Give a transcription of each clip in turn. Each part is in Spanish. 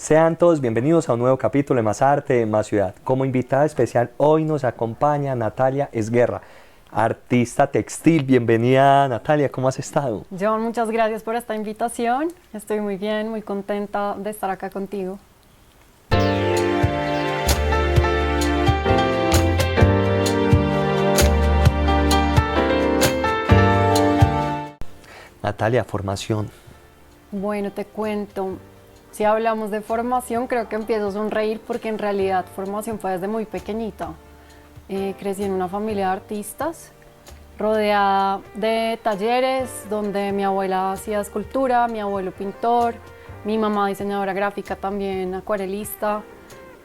Sean todos bienvenidos a un nuevo capítulo de Más Arte, Más Ciudad. Como invitada especial hoy nos acompaña Natalia Esguerra, artista textil. Bienvenida, Natalia, ¿cómo has estado? John, muchas gracias por esta invitación. Estoy muy bien, muy contenta de estar acá contigo. Natalia, formación. Bueno, te cuento. Si hablamos de formación, creo que empiezo a sonreír porque en realidad formación fue desde muy pequeñita. Crecí en una familia de artistas, rodeada de talleres donde mi abuela hacía escultura, mi abuelo pintor, mi mamá diseñadora gráfica también, acuarelista,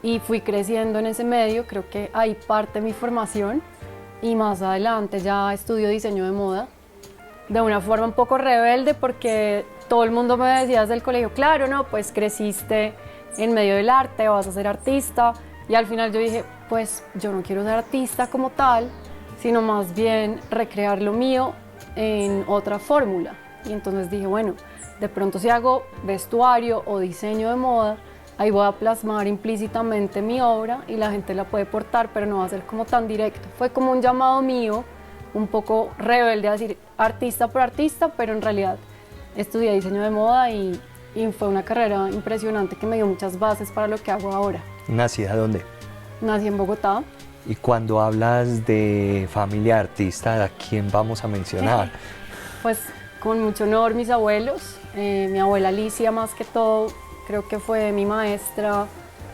y fui creciendo en ese medio. Creo que ahí parte mi formación y más adelante ya estudio diseño de moda de una forma un poco rebelde porque todo el mundo me decía desde el colegio, claro, no, pues creciste en medio del arte, vas a ser artista, y al final yo dije, pues yo no quiero ser artista como tal, sino más bien recrear lo mío en otra fórmula. Y entonces dije, bueno, de pronto si hago vestuario o diseño de moda, ahí voy a plasmar implícitamente mi obra y la gente la puede portar, pero no va a ser como tan directo. Fue como un llamado mío, un poco rebelde a decir artista por artista, pero en realidad estudié diseño de moda y fue una carrera impresionante que me dio muchas bases para lo que hago ahora. ¿Nacida dónde? Nací en Bogotá. Y cuando hablas de familia artista, ¿a quién vamos a mencionar? Pues con mucho honor mis abuelos, mi abuela Alicia más que todo, creo que fue mi maestra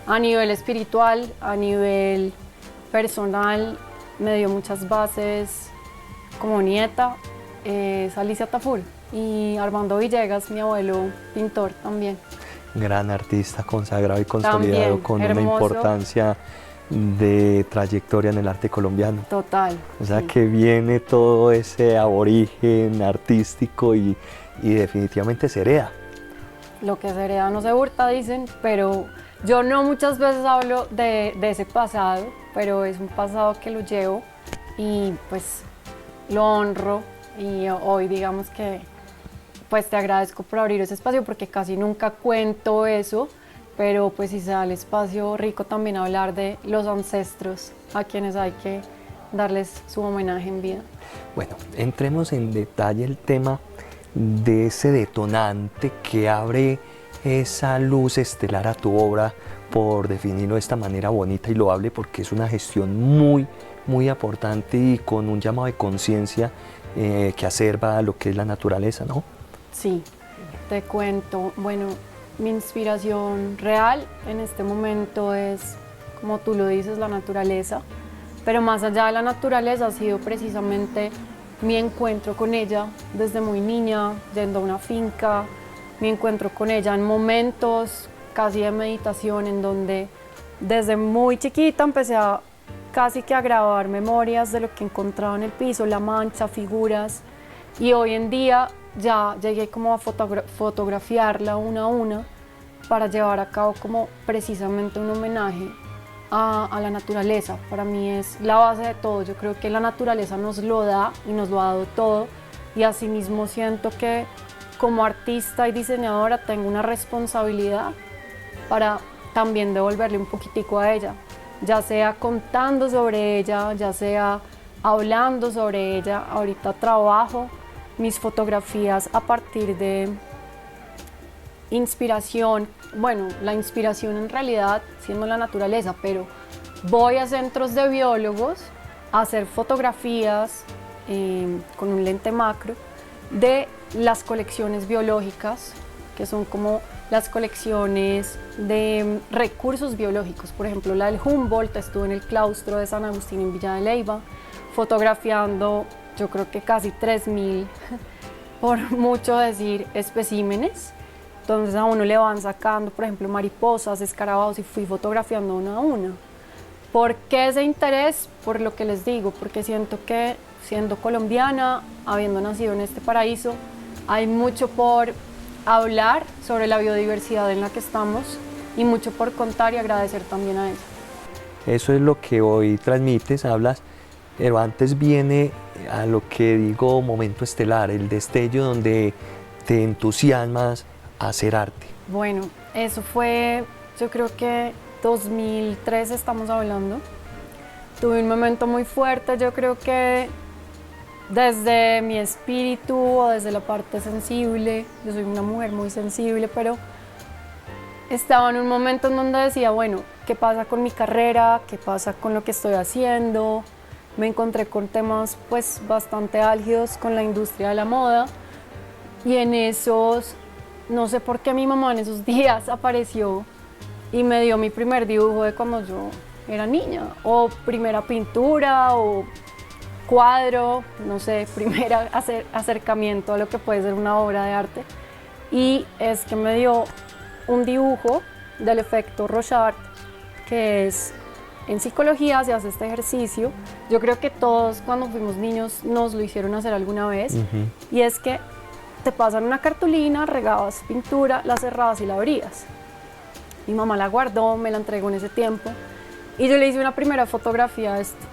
a nivel espiritual, a nivel personal, me dio muchas bases como nieta, es Alicia Tafur, y Armando Villegas, mi abuelo pintor también. Gran artista consagrado y consolidado También, con hermoso. una importancia de trayectoria en el arte colombiano. Total. O sea sí. que viene todo ese aborigen artístico y definitivamente se hereda. Lo que se hereda no se hurta, dicen, pero yo no muchas veces hablo de ese pasado, pero es un pasado que lo llevo y pues lo honro, y hoy digamos que pues te agradezco por abrir ese espacio porque casi nunca cuento eso, pero pues si se da el espacio rico también hablar de los ancestros a quienes hay que darles su homenaje en vida. Bueno, entremos en detalle el tema de ese detonante que abre esa luz estelar a tu obra, por definirlo de esta manera bonita y loable, porque es una gestión muy aportante y con un llamado de conciencia que acerva lo que es la naturaleza, ¿no? Sí, te cuento. Bueno, mi inspiración real en este momento es, como tú lo dices, la naturaleza, pero más allá de la naturaleza ha sido precisamente mi encuentro con ella desde muy niña, yendo a una finca, mi encuentro con ella en momentos casi de meditación, en donde desde muy chiquita empecé a casi que a grabar memorias de lo que encontraba en el piso, la mancha, figuras, y hoy en día ya llegué como a fotografiarla una a una para llevar a cabo como precisamente un homenaje a la naturaleza. Para mí es la base de todo. Yo creo que la naturaleza nos lo da y nos lo ha dado todo, y asimismo siento que como artista y diseñadora tengo una responsabilidad para también devolverle un poquitico a ella, ya sea contando sobre ella, ya sea hablando sobre ella. Ahorita trabajo mis fotografías a partir de inspiración, bueno, la inspiración en realidad siendo la naturaleza, pero voy a centros de biólogos a hacer fotografías con un lente macro de las colecciones biológicas, que son como las colecciones de recursos biológicos. Por ejemplo, la del Humboldt, estuve en el claustro de San Agustín en Villa de Leyva, fotografiando yo creo que casi 3.000, por mucho decir, especímenes. Entonces a uno le van sacando, por ejemplo, mariposas, escarabajos, y fui fotografiando una a una. ¿Por qué ese interés? Por lo que les digo, porque siento que siendo colombiana, habiendo nacido en este paraíso, hay mucho por hablar sobre la biodiversidad en la que estamos y mucho por contar y agradecer también a ella. Eso es lo que hoy transmites, hablas, pero antes viene a lo que digo momento estelar, el destello donde te entusiasmas a hacer arte. Bueno, Eso fue, yo creo que 2003 estamos hablando. Tuve un momento muy fuerte, yo creo que desde mi espíritu o desde la parte sensible, yo soy una mujer muy sensible, pero estaba en un momento en donde decía, bueno, ¿qué pasa con mi carrera? ¿Qué pasa con lo que estoy haciendo? Me encontré con temas pues bastante álgidos con la industria de la moda y en esos, no sé por qué mi mamá en esos días apareció y me dio mi primer dibujo de cuando yo era niña, o primera pintura, o cuadro, no sé, primer acercamiento a lo que puede ser una obra de arte. Y es que me dio un dibujo del efecto Rorschach, que es, en psicología se hace este ejercicio. Yo creo que todos cuando fuimos niños nos lo hicieron hacer alguna vez. Y es que te pasan una cartulina, regabas pintura, la cerrabas y la abrías. Mi mamá la guardó, me la entregó en ese tiempo. Y yo le hice una primera fotografía a esto.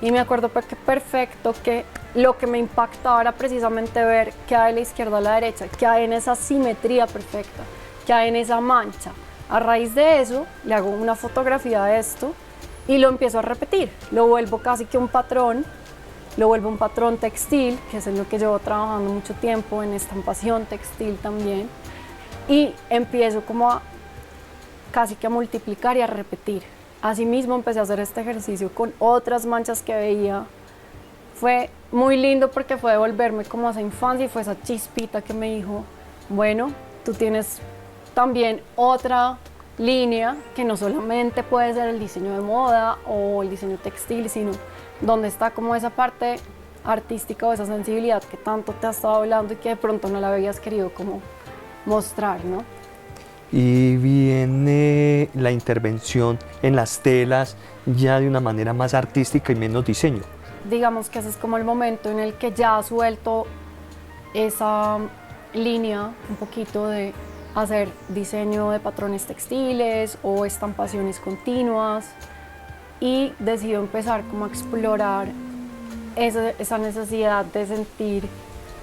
Y me acuerdo perfecto que lo que me impactaba era precisamente ver qué hay de la izquierda a la derecha, qué hay en esa simetría perfecta, qué hay en esa mancha. A raíz de eso, le hago una fotografía de esto y lo empiezo a repetir. Lo vuelvo casi que un patrón, lo vuelvo un patrón textil, que es en lo que llevo trabajando mucho tiempo, en estampación textil también. Y empiezo como casi que a multiplicar y a repetir. Asimismo empecé a hacer este ejercicio con otras manchas que veía. Fue muy lindo porque fue devolverme como a esa infancia y fue esa chispita que me dijo, bueno, tú tienes también otra línea que no solamente puede ser el diseño de moda o el diseño textil, sino donde está como esa parte artística o esa sensibilidad que tanto te ha estado hablando y que de pronto no la habías querido como mostrar, ¿no? Y viene la intervención en las telas ya de una manera más artística y menos diseño. Digamos que ese es como el momento en el que ya suelto esa línea un poquito de hacer diseño de patrones textiles o estampaciones continuas y decido empezar como a explorar esa necesidad de sentir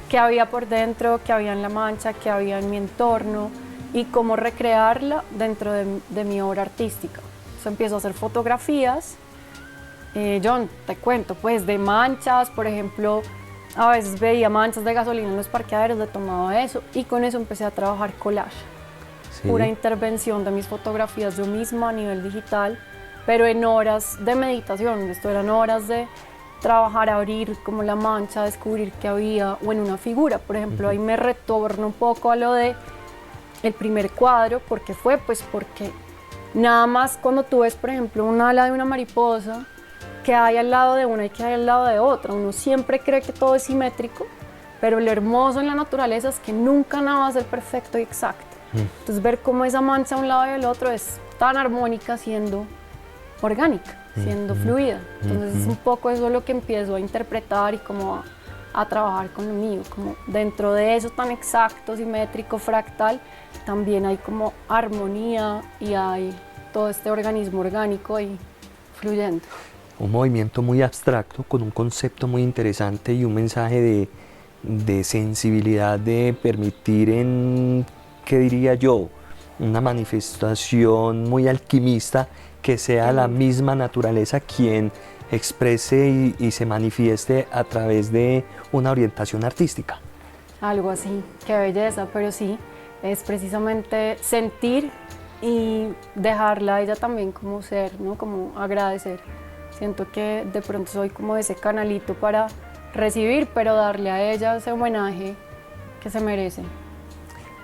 qué había por dentro, qué había en la mancha, qué había en mi entorno y cómo recrearla dentro de mi obra artística. Entonces empiezo a hacer fotografías. John, te cuento, pues de manchas, por ejemplo, a veces veía manchas de gasolina en los parqueaderos, le tomaba eso y con eso empecé a trabajar collage. Sí. Pura intervención de mis fotografías yo misma a nivel digital, pero en horas de meditación. Esto eran horas de trabajar, abrir como la mancha, descubrir qué había, o en una figura, por ejemplo, ahí me retorno un poco a lo de el primer cuadro. ¿Por qué fue? Pues porque nada más cuando tú ves, por ejemplo, un ala de una mariposa, que hay al lado de una y que hay al lado de otra, uno siempre cree que todo es simétrico, pero lo hermoso en la naturaleza es que nunca nada va a ser perfecto y exacto. Entonces ver cómo esa mancha a un lado y al otro es tan armónica siendo orgánica, siendo fluida. Entonces es un poco eso lo que empiezo a interpretar y como a trabajar con lo mío, como dentro de eso tan exacto, simétrico, fractal, también hay como armonía y hay todo este organismo orgánico ahí fluyendo. Un movimiento muy abstracto con un concepto muy interesante y un mensaje de sensibilidad, de permitir ¿qué diría yo? Una manifestación muy alquimista, que sea la misma naturaleza quien exprese y se manifieste a través de una orientación artística. Algo así, qué belleza, pero sí, es precisamente sentir y dejarla a ella también como ser, ¿no? Como agradecer. Siento que de pronto soy como ese canalito para recibir, pero darle a ella ese homenaje que se merece.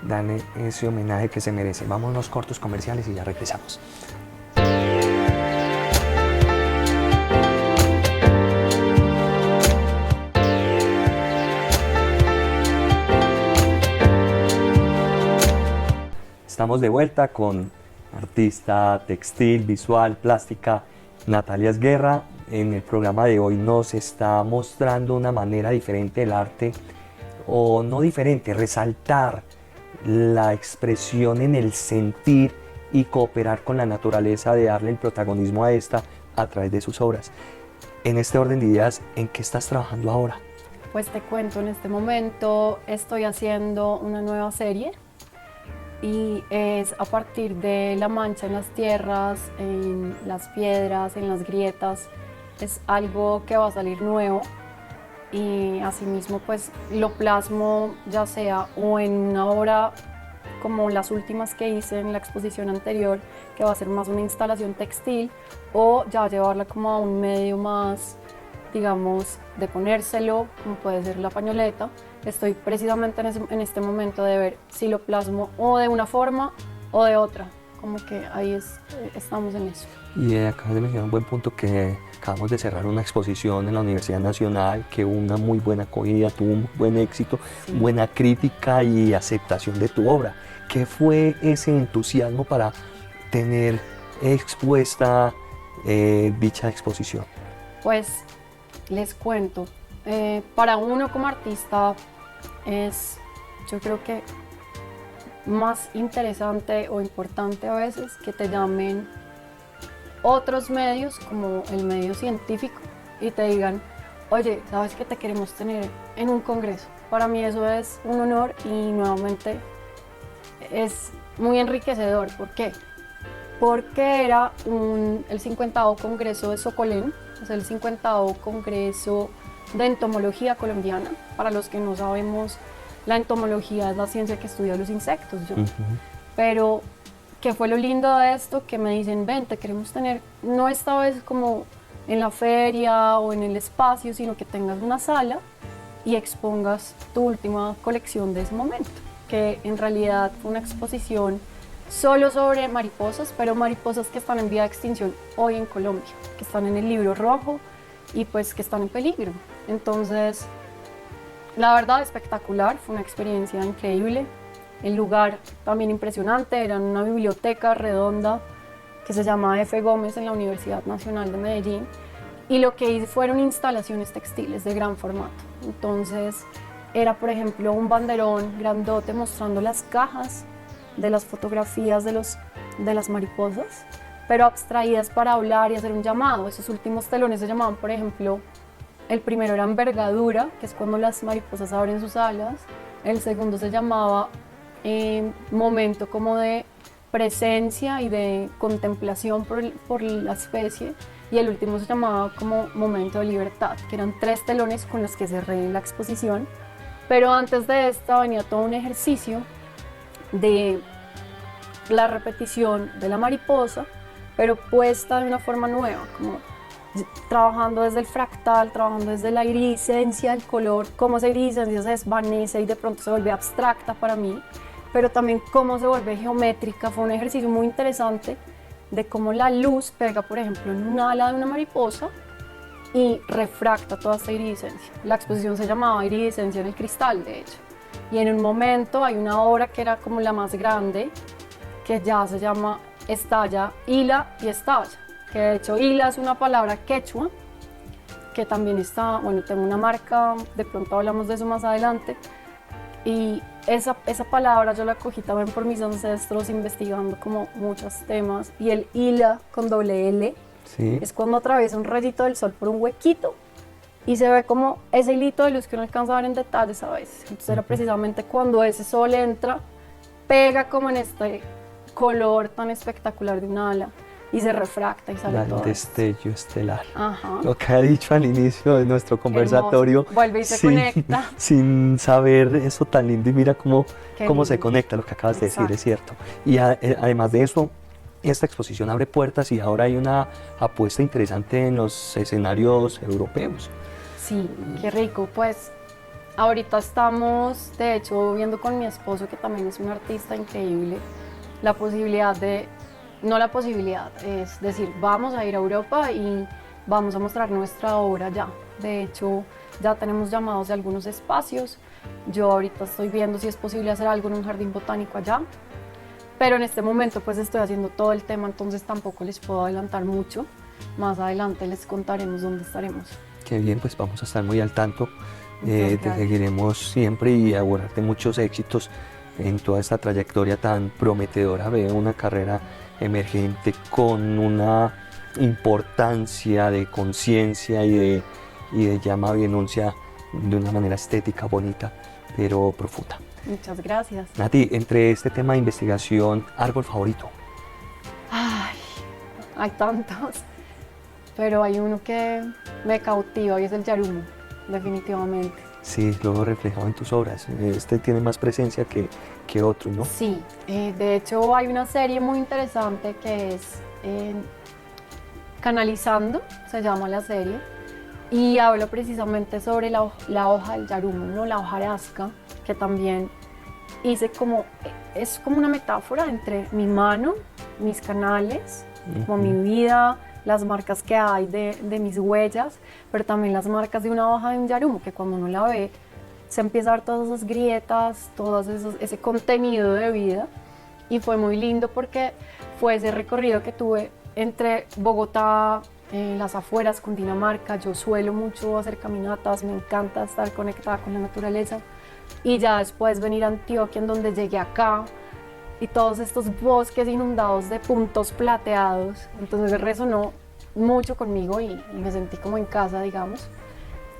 Dale ese homenaje que se merece. Vamos a unos cortos comerciales y ya regresamos. Estamos de vuelta con artista textil, visual, plástica, Natalia Esguerra. En el programa de hoy nos está mostrando una manera diferente del arte, o no diferente, resaltar la expresión en el sentir y cooperar con la naturaleza, de darle el protagonismo a esta a través de sus obras. En este orden de ideas, ¿en qué estás trabajando ahora? Pues te cuento, en este momento estoy haciendo una nueva serie y es a partir de la mancha en las tierras, en las piedras, en las grietas. Es algo que va a salir nuevo y asimismo pues lo plasmo ya sea o en una obra como las últimas que hice en la exposición anterior, que va a ser más una instalación textil, o ya llevarla como a un medio más, digamos, de ponérselo, como puede ser la pañoleta. Estoy precisamente en este momento de ver si lo plasmo o de una forma o de otra, como que ahí estamos en eso. Y acabas de mencionar un buen punto, que acabamos de cerrar una exposición en la Universidad Nacional que hubo una muy buena acogida, tuvo un buen éxito, Sí. buena crítica y aceptación de tu obra. ¿Qué fue ese entusiasmo para tener expuesta dicha exposición? Pues les cuento, para uno como artista es, yo creo que más interesante o importante a veces que te llamen otros medios como el medio científico y te digan, oye, ¿sabes que te queremos tener en un congreso? Para mí eso es un honor y nuevamente es muy enriquecedor. ¿Por qué? Porque era el 50º Congreso de Socolén, es el 50º Congreso de Entomología Colombiana. Para los que no sabemos, la entomología es la ciencia que estudia los insectos, ¿yo? Pero, ¿qué fue lo lindo de esto? Que me dicen, ven, te queremos tener, no esta vez como en la feria o en el espacio, sino que tengas una sala y expongas tu última colección de ese momento, que en realidad fue una exposición solo sobre mariposas, pero mariposas que están en vía de extinción hoy en Colombia, que están en el libro rojo y pues que están en peligro. Entonces, la verdad, espectacular, fue una experiencia increíble. El lugar también impresionante, era en una biblioteca redonda que se llama F. Gómez en la Universidad Nacional de Medellín, y lo que hice fueron instalaciones textiles de gran formato. Entonces, era por ejemplo un banderón grandote mostrando las cajas de las fotografías de las mariposas, pero abstraídas para hablar y hacer un llamado. Esos últimos telones se llamaban, por ejemplo, el primero era envergadura, que es cuando las mariposas abren sus alas. El segundo se llamaba momento como de presencia y de contemplación por la especie. Y el último se llamaba como momento de libertad, que eran 3 telones con los que cerré la exposición. Pero antes de esta venía todo un ejercicio de la repetición de la mariposa, pero puesta de una forma nueva, como trabajando desde el fractal, trabajando desde la iridiscencia, el color, cómo esa iridiscencia se desvanece y de pronto se vuelve abstracta para mí, pero también cómo se vuelve geométrica. Fue un ejercicio muy interesante de cómo la luz pega, por ejemplo, en un ala de una mariposa y refracta toda esta iridiscencia. La exposición se llamaba Iridiscencia en el cristal, de hecho. Y en un momento hay una obra que era como la más grande, que ya se llama Estalla, Hila y Estalla. Que de hecho Hila es una palabra quechua, que también está, bueno, tengo una marca, de pronto hablamos de eso más adelante. Y esa palabra yo la cogí también por mis ancestros investigando como muchos temas. Y el hila con doble L Sí. es cuando atraviesa un rayito del sol por un huequito y se ve como ese hilito de luz que uno alcanza a ver en detalles a veces. Entonces era precisamente cuando ese sol entra, pega como en este color tan espectacular de un ala y se refracta y sale todo. El destello estelar. Ajá. Lo que ha dicho al inicio de nuestro conversatorio. Hermoso. Vuelve y se conecta. Sin saber eso tan lindo, y mira cómo se lindo. conecta lo que acabas de decir, Exacto. es cierto. Y además de eso, esta exposición abre puertas y ahora hay una apuesta interesante en los escenarios europeos. Sí, qué rico. Pues ahorita estamos, de hecho, viendo con mi esposo, que también es un artista increíble, la posibilidad de, no la posibilidad, es decir, vamos a ir a Europa y vamos a mostrar nuestra obra allá. De hecho, ya tenemos llamados de algunos espacios. Yo ahorita estoy viendo si es posible hacer algo en un jardín botánico allá, pero en este momento pues estoy haciendo todo el tema, entonces tampoco les puedo adelantar mucho. Más adelante les contaremos dónde estaremos. Qué bien, pues vamos a estar muy al tanto. Te gracias. seguiremos siempre y augurarte muchos éxitos en toda esta trayectoria tan prometedora. Veo una carrera emergente con una importancia de conciencia y de llamado y denuncia de una manera estética bonita, pero profunda. Muchas gracias. Nati, entre este tema de investigación, árbol favorito. Ay, hay tantos, pero hay uno que me cautiva y es el yarumo, definitivamente. Sí, lo veo reflejado en tus obras. Este tiene más presencia que otros, ¿no? Sí, de hecho hay una serie muy interesante que es Canalizando, se llama la serie, y habla precisamente sobre la hoja del yarumo, ¿no? La hojarasca, que también hice como, es como una metáfora entre mi mano, mis canales, como mi vida, las marcas que hay de mis huellas, pero también las marcas de una hoja de un yarumo, que cuando uno la ve, se empieza a ver todas esas grietas, ese contenido de vida, y fue muy lindo porque fue ese recorrido que tuve entre Bogotá, las afueras, Cundinamarca. Yo suelo mucho hacer caminatas, me encanta estar conectada con la naturaleza, y ya después venir a Antioquia, en donde llegué acá, y todos estos bosques inundados de puntos plateados, entonces resonó mucho conmigo y me sentí como en casa, digamos.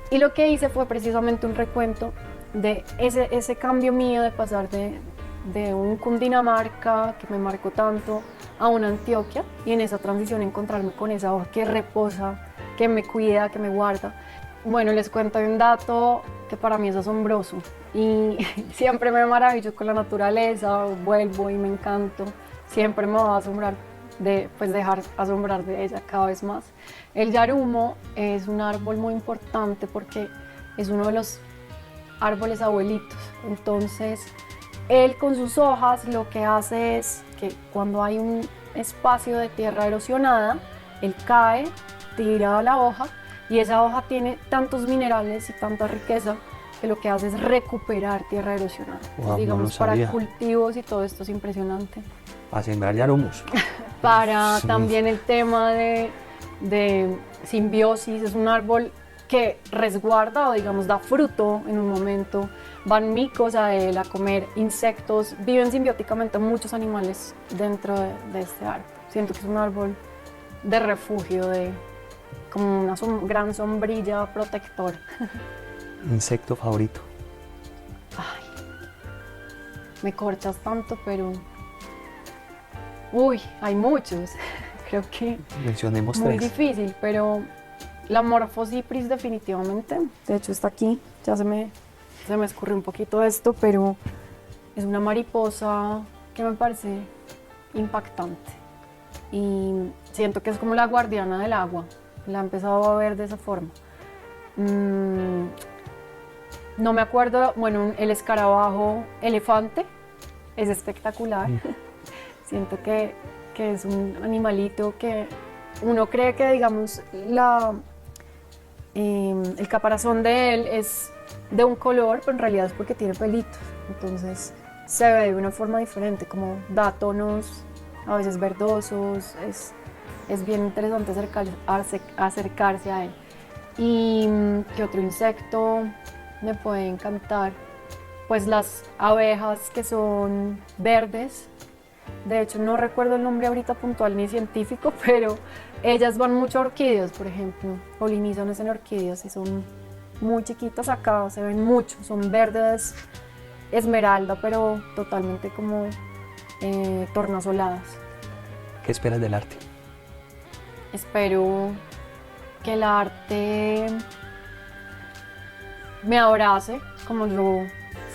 Y lo que hice fue precisamente un recuento de ese cambio mío de pasar de un Cundinamarca que me marcó tanto a una Antioquia, y en esa transición encontrarme con esa hoja que reposa, que me cuida, que me guarda. Bueno, les cuento un dato que para mí es asombroso y siempre me maravillo con la naturaleza, vuelvo y me encanto, siempre me va a asombrar dejar asombrar de ella cada vez más. El yarumo es un árbol muy importante porque es uno de los árboles abuelitos, entonces él con sus hojas lo que hace es que cuando hay un espacio de tierra erosionada, él cae, tira la hoja, y esa hoja tiene tantos minerales y tanta riqueza que lo que hace es recuperar tierra erosionada. Wow, digamos, no para sabía. cultivos y todo esto es impresionante. A sembrar yarumos. Para Sí. también el tema de simbiosis, es un árbol que resguarda o digamos da fruto en un momento, van micos a él a comer insectos, viven simbióticamente muchos animales dentro de este árbol. Siento que es un árbol de refugio, como una gran sombrilla protectora. Insecto favorito. Ay, me corchas tanto, pero... Uy, hay muchos. Creo que Mencionemos muy tres. difícil, pero la Morphocipris definitivamente. De hecho está aquí, ya se me escurrió un poquito esto, pero es una mariposa que me parece impactante. Y siento que es como la guardiana del agua. La he empezado a ver de esa forma. No me acuerdo, bueno, el escarabajo elefante es espectacular. Siento que es un animalito que uno cree que, digamos, el caparazón de él es de un color, pero en realidad es porque tiene pelitos. Entonces se ve de una forma diferente, como da tonos a veces verdosos. Es bien interesante acercarse a él. ¿Y qué otro insecto me puede encantar? Pues las abejas, que son verdes. De hecho, no recuerdo el nombre ahorita puntual ni científico, pero ellas van mucho a orquídeas, por ejemplo. Polinizan en orquídeas y son muy chiquitas. Acá se ven mucho, son verdes esmeralda, pero totalmente como tornasoladas. ¿Qué esperas del arte? Espero que el arte me abrace, como yo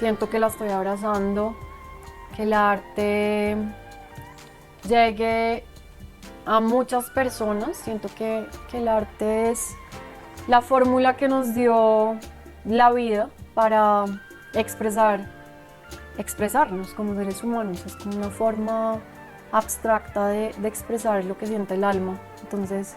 siento que la estoy abrazando, que el arte llegue a muchas personas. Siento que el arte es la fórmula que nos dio la vida para expresarnos como seres humanos. Es como una forma abstracta de expresar lo que siente el alma. Entonces,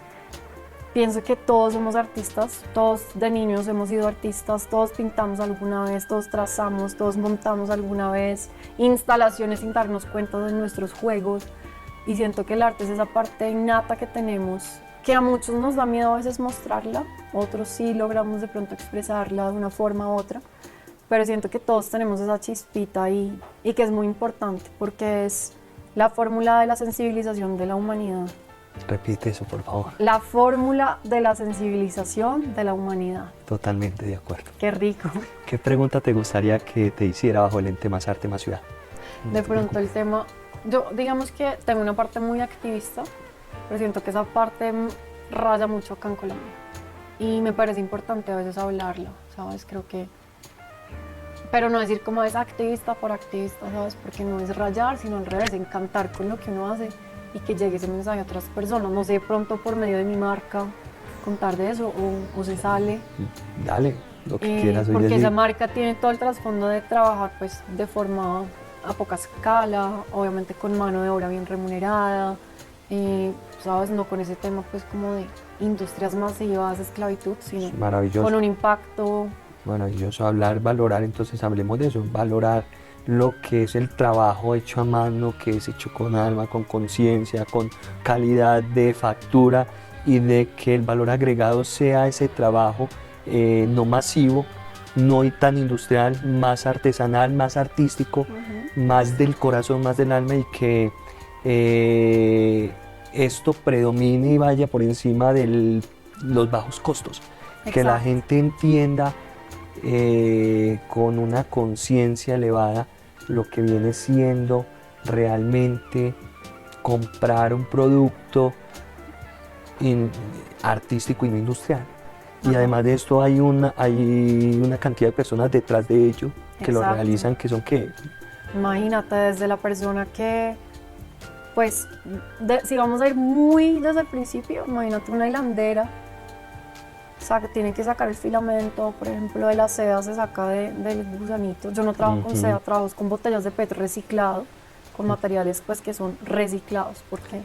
pienso que todos somos artistas, todos de niños hemos sido artistas, todos pintamos alguna vez, todos trazamos, todos montamos alguna vez instalaciones sin darnos cuenta de nuestros juegos, y siento que el arte es esa parte innata que tenemos, que a muchos nos da miedo a veces mostrarla, otros sí logramos de pronto expresarla de una forma u otra, pero siento que todos tenemos esa chispita y que es muy importante porque es la fórmula de la sensibilización de la humanidad. Repite eso, por favor. La fórmula de la sensibilización de la humanidad. Totalmente de acuerdo. Qué rico. ¿Qué pregunta te gustaría que te hiciera bajo el ente Más Arte, Más Ciudad? De pronto el tema, yo digamos que tengo una parte muy activista, pero siento que esa parte raya mucho acá en Colombia. Y me parece importante a veces hablarlo, ¿sabes? Creo que... Pero no decir como es activista por activista, ¿sabes? Porque no es rayar, sino al revés, encantar con lo que uno hace y que llegue ese mensaje a otras personas. No sé, de pronto por medio de mi marca, contar de eso o se sale. Dale, lo que quieras. Porque esa marca tiene todo el trasfondo de trabajar pues de forma a poca escala, obviamente con mano de obra bien remunerada, ¿sabes? No con ese tema pues como de industrias masivas, esclavitud, sino con un impacto. Maravilloso, valorar, entonces hablemos de eso, valorar lo que es el trabajo hecho a mano, que es hecho con alma, con conciencia, con calidad de factura y de que el valor agregado sea ese trabajo no masivo, no tan industrial, más artesanal, más artístico, más del corazón, más del alma y que esto predomine y vaya por encima de los bajos costos. Exacto. Que la gente entienda con una conciencia elevada lo que viene siendo realmente comprar un producto artístico y no industrial. Y además de esto hay una cantidad de personas detrás de ello que lo realizan, que son ¿qué? Imagínate, desde la persona que, pues, si vamos a ir muy desde el principio, imagínate una hilandera, que tiene que sacar el filamento, por ejemplo, de la seda se saca del gusanito. Yo no trabajo con seda, trabajo con botellas de PET reciclado, con materiales pues que son reciclados, porque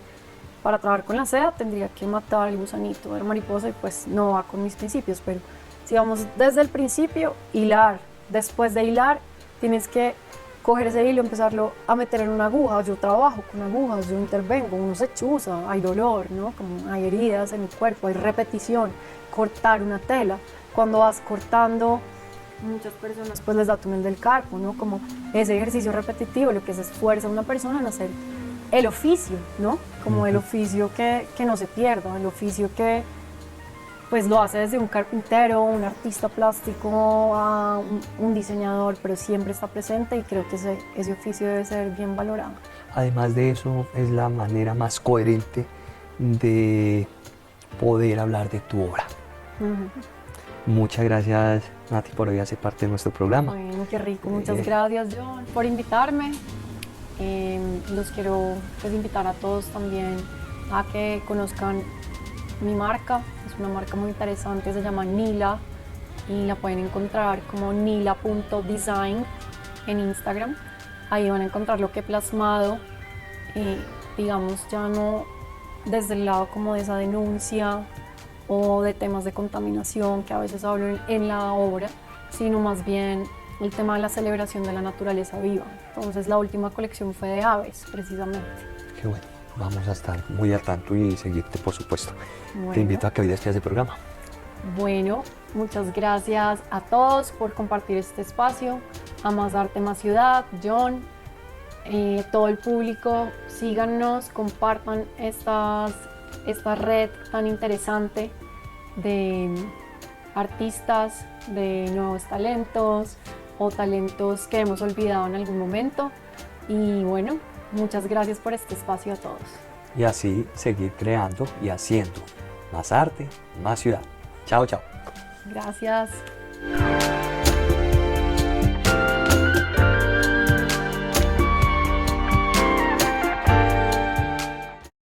para trabajar con la seda tendría que matar el gusanito de la mariposa y pues no va con mis principios, pero si vamos desde el principio, hilar, después de hilar tienes que coger ese hilo y empezarlo a meter en una aguja. Yo trabajo con agujas, yo intervengo, uno se chuza, hay dolor, ¿no? Como hay heridas en el cuerpo, hay repetición, cortar una tela. Cuando vas cortando, muchas personas pues les da túnel del carpo, ¿no? Como ese ejercicio repetitivo, lo que se esfuerza a una persona en hacer el oficio, ¿no? Como el oficio que no se pierda, el oficio que pues lo hace desde un carpintero, un artista plástico, a un diseñador, pero siempre está presente y creo que ese oficio debe ser bien valorado. Además de eso, es la manera más coherente de poder hablar de tu obra. Muchas gracias, Nati, por hoy hacer parte de nuestro programa. Bueno, qué rico. Muchas gracias, John, por invitarme. Los quiero pues, invitar a todos también a que conozcan mi marca. Es una marca muy interesante, se llama Nila y la pueden encontrar como nila.design en Instagram. Ahí van a encontrar lo que he plasmado, digamos ya no desde el lado como de esa denuncia o de temas de contaminación que a veces hablo en la obra, sino más bien el tema de la celebración de la naturaleza viva. Entonces la última colección fue de aves, precisamente. Qué bueno, vamos a estar muy al tanto y seguirte, por supuesto. Bueno. Te invito a que hoy despidas el programa. Bueno, muchas gracias a todos por compartir este espacio, a Más Arte, Más Ciudad, John, todo el público, síganos, compartan esta red tan interesante de artistas, de nuevos talentos o talentos que hemos olvidado en algún momento. Y bueno, muchas gracias por este espacio a todos. Y así seguir creando y haciendo más arte, más ciudad. Chao, chao. Gracias.